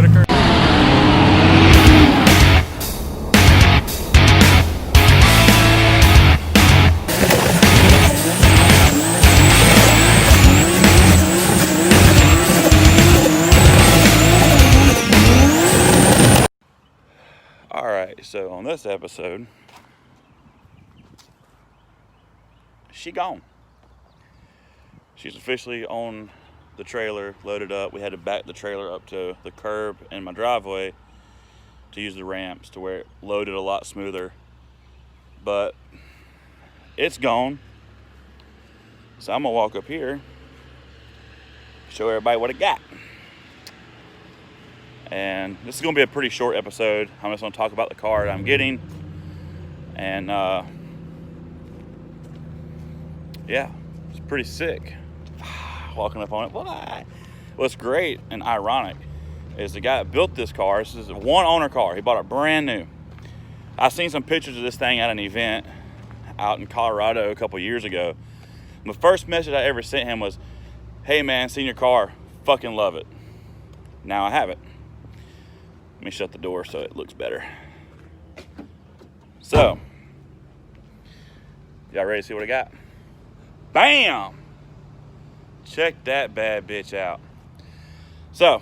Whitaker. Alright, so on this episode, she gone. She's officially on the trailer, loaded up. We had to back the trailer up to the curb in my driveway to use the ramps to where it loaded a lot smoother. But it's gone. So I'm gonna walk up here, show everybody what I got. And this is gonna be a pretty short episode. I'm just gonna talk about the car that I'm getting. And yeah, it's pretty sick. Walking up on it. What's great and ironic is the guy that built this car, this is a one owner car. He bought it brand new. I seen some pictures of this thing at an event out in Colorado a couple years ago. And the first message I ever sent him was, "Hey man, seen your car, fucking love it." Now I have it. Let me shut the door so it looks better. So, y'all ready to see what I got? Bam! Check that bad bitch out. So,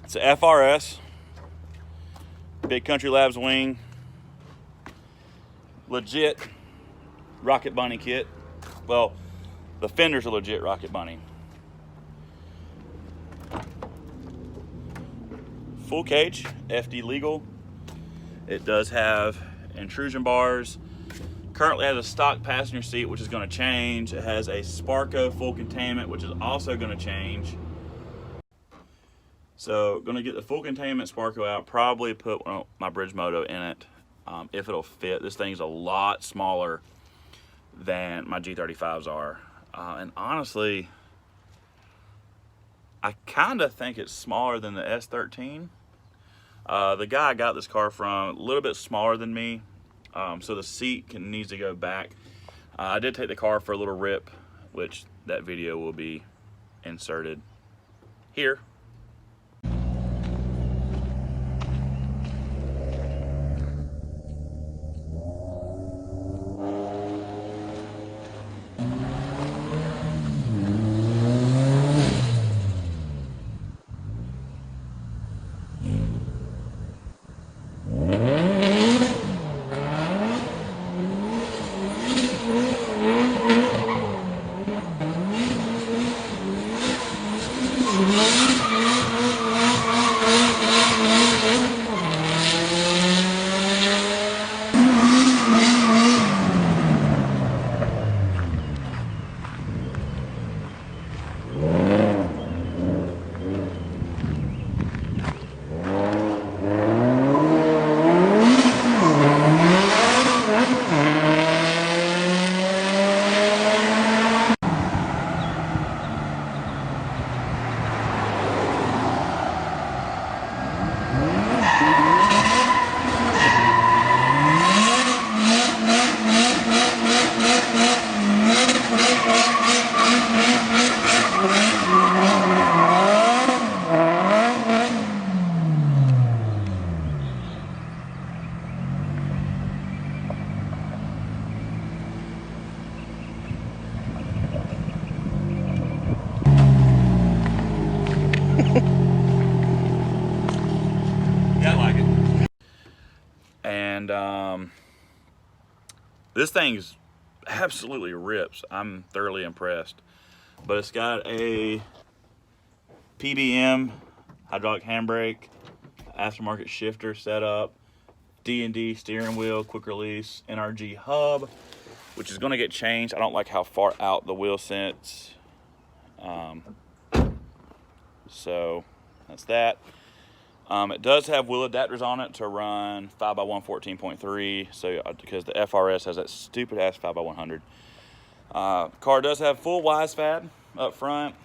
it's a FRS, Big Country Labs wing, legit Rocket Bunny kit. Well, the fender's a legit Rocket Bunny. Full cage, FD legal. It does have intrusion bars. Currently has a stock passenger seat, which is going to change. It has a Sparco full containment, which is also going to change. So, going to get the full containment Sparco out. Probably put my Bridge Moto in it, if it'll fit. This thing's a lot smaller than my G35s are, and honestly, I kind of think it's smaller than the S13. The guy I got this car from, a little bit smaller than me. So the seat needs to go back. I did take the car for a little rip, which that video will be inserted here. Yeah, I like it. And this thing's absolutely rips. I'm thoroughly impressed. But it's got a PBM hydraulic handbrake, aftermarket shifter setup, D&D steering wheel, quick release, NRG hub, which is going to get changed. I don't like how far out the wheel sits. So that's that. It does have wheel adapters on it to run 5x1 14.3, so because the FRS has that stupid ass 5x100. Car does have full WiseFab up front,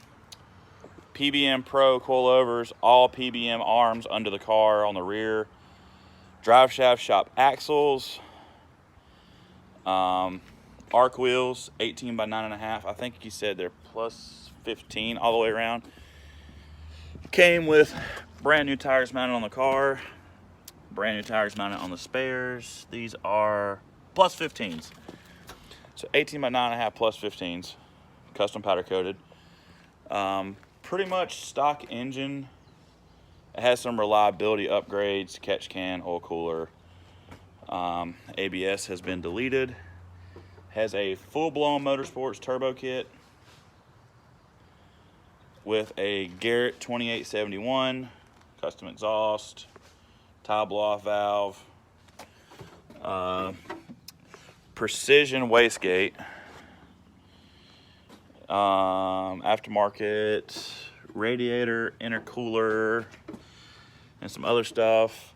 PBM Pro coilovers, all PBM arms under the car on the rear, drive shaft shop axles, arc wheels, 18 by 9.5. I think he said they're plus 15 all the way around. Came with brand new tires mounted on the car, brand new tires mounted on the spares. These are plus 15s. So 18 by 9.5 plus 15s, custom powder coated. Pretty much stock engine. It has some reliability upgrades, catch can, oil cooler. ABS has been deleted. Has a full-blown Motorsports turbo kit with a Garrett 2871, custom exhaust, tile blow-off valve, precision wastegate, aftermarket radiator, intercooler, and some other stuff.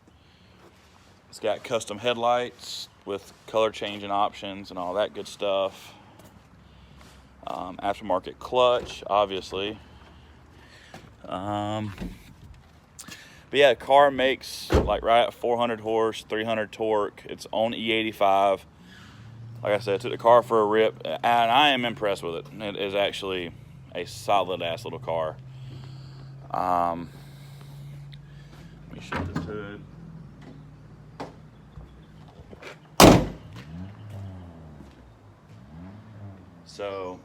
It's got custom headlights with color changing options and all that good stuff. Aftermarket clutch, obviously. But yeah, the car makes like right at 400 horse, 300 torque. It's on E85. Like I said, I took the car for a rip, and I am impressed with it. It is actually a solid ass little car. Let me shut this hood. So,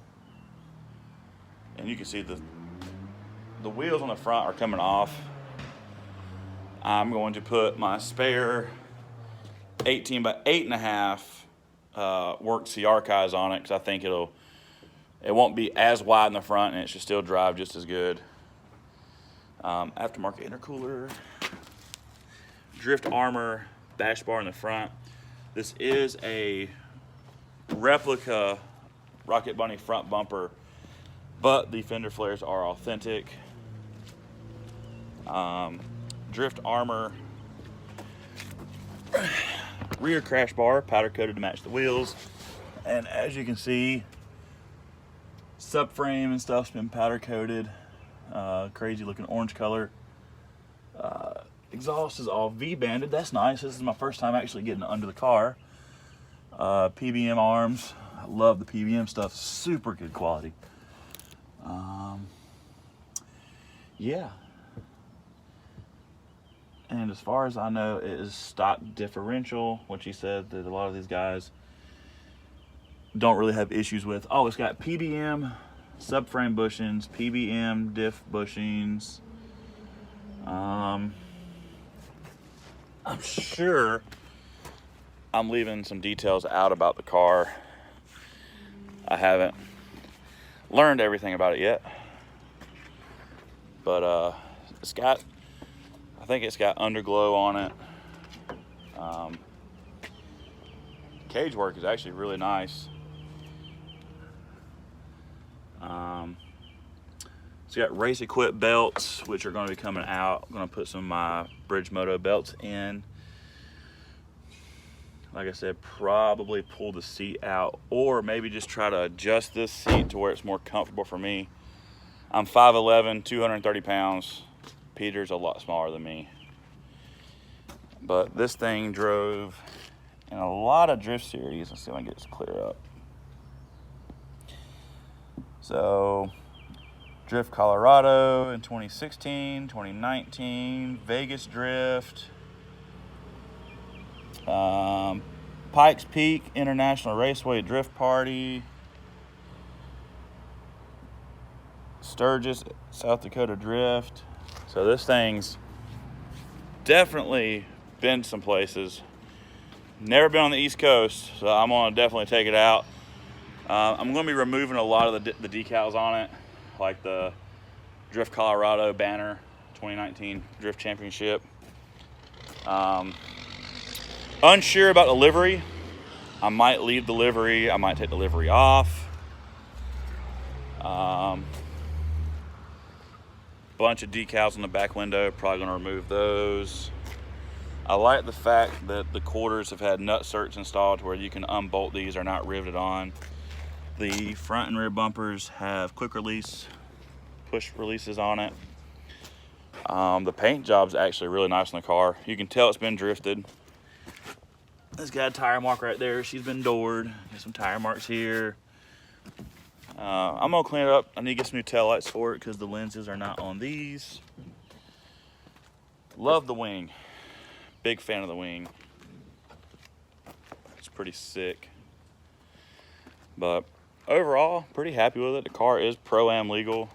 and you can see the wheels on the front are coming off. I'm going to put my spare 18 by 8.5 work CR guys on it, because I think it won't be as wide in the front and it should still drive just as good. Aftermarket intercooler, drift armor, dash bar in the front. This is a replica Rocket Bunny front bumper, but the fender flares are authentic. Drift armor, rear crash bar, powder coated to match the wheels, and as you can see, subframe and stuff's been powder coated. Crazy looking orange color. Exhaust is all V-banded. That's nice. This is my first time actually getting under the car. PBM arms. I love the PBM stuff. Super good quality. Yeah. And as far as I know, it is stock differential, which he said that a lot of these guys don't really have issues with. Oh, it's got PBM subframe bushings, PBM diff bushings. I'm sure I'm leaving some details out about the car. I haven't learned everything about it yet, but it's got, I think it's got underglow on it. Cage work is actually really nice. It's got race equipped belts, which are going to be coming out. I'm going to put some of my Bridge Moto belts in. Like I said, probably pull the seat out, or maybe just try to adjust this seat to where it's more comfortable for me. I'm 5'11", 230 pounds. Peter's a lot smaller than me. But this thing drove in a lot of drift series. Let's see if I can get this clear up. So, Drift Colorado in 2016, 2019, Vegas Drift, Pikes Peak International Raceway Drift Party, Sturgis, South Dakota Drift. So this thing's definitely been some places. Never been on the East Coast, so I'm gonna definitely take it out. I'm gonna be removing a lot of the decals on it, like the Drift Colorado banner, 2019 Drift Championship. Unsure about the livery. I might leave the livery. I might take the livery off. Bunch of decals on the back window. Probably gonna remove those. I like the fact that the quarters have had nut certs installed to where you can unbolt these, are not riveted on. The front and rear bumpers have quick release, push releases on it. The paint job's actually really nice on the car. You can tell it's been drifted. It's got a tire mark right there. She's been doored. Got some tire marks here. I'm gonna clean it up. I need to get some new taillights for it because the lenses are not on these. Love the wing. Big fan of the wing. It's pretty sick. But overall, pretty happy with it. The car is Pro-Am legal.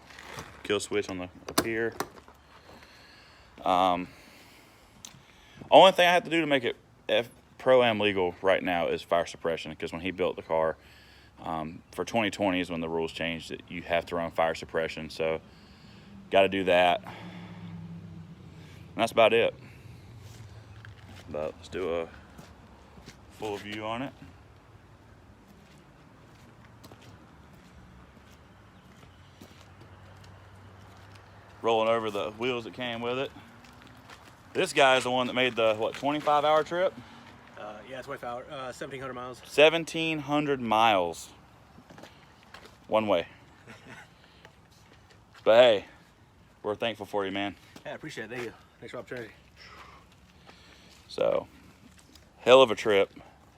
Kill switch on the up here. Only thing I have to do to make it Pro-Am legal right now is fire suppression, because when he built the car, for 2020 is when the rules changed that you have to run fire suppression. So got to do that. And that's about it. But let's do a full view on it. Rolling over the wheels that came with it. This guy is the one that made the, what, 25-hour trip? Yeah, 25 hours, 1,700 miles. 1,700 miles. One way. But hey, we're thankful for you, man. Yeah, I appreciate it. Thank you. Thanks for the opportunity. So, hell of a trip.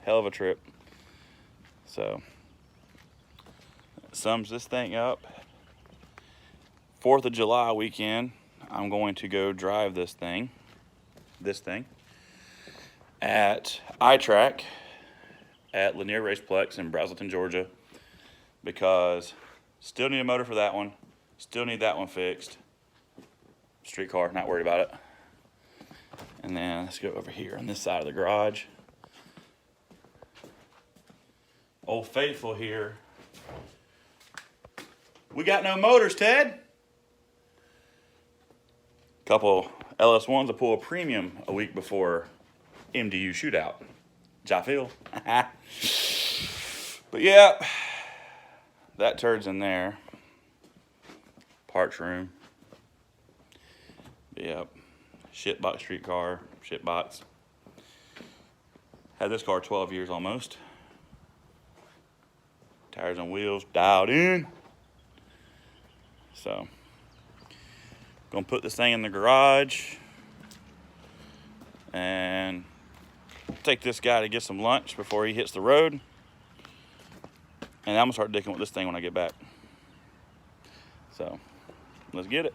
Hell of a trip. So, sums this thing up. 4th of July weekend, I'm going to go drive this thing at iTrack at Lanier Raceplex in Brazelton, Georgia, because still need a motor for that one, still need that one fixed. Street car, not worried about it. And then let's go over here on this side of the garage. Old Faithful here. We got no motors, Ted. Couple LS1s to pull a premium a week before MDU shootout. Ja feel. But yeah, that turd's in there. Parts room. Yep. Shitbox street car. Shitbox. Had this car 12 years almost. Tires and wheels dialed in. So, gonna put this thing in the garage and take this guy to get some lunch before he hits the road. And I'm gonna start dicking with this thing when I get back. So, let's get it.